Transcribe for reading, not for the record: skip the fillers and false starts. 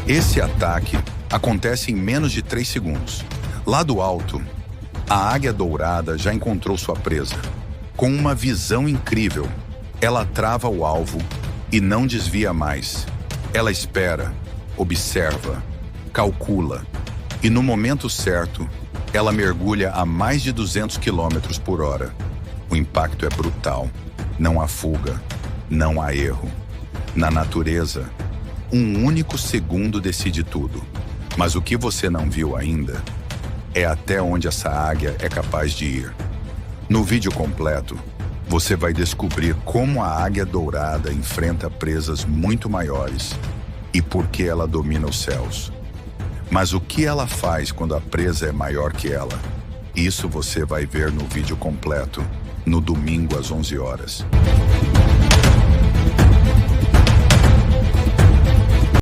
Esse ataque acontece em menos de 3 segundos. Lá do alto, a águia dourada já encontrou sua presa. Com uma visão incrível, ela trava o alvo e não desvia mais. Ela espera, observa, calcula e no momento certo, ela mergulha a mais de 200 km por hora. O impacto é brutal. Não há fuga, não há erro. Na natureza, um único segundo decide tudo. Mas o que você não viu ainda é até onde essa águia é capaz de ir. No vídeo completo, você vai descobrir como a águia dourada enfrenta presas muito maiores e por que ela domina os céus. Mas o que ela faz quando a presa é maior que ela? Isso você vai ver no vídeo completo, no domingo às 11 horas.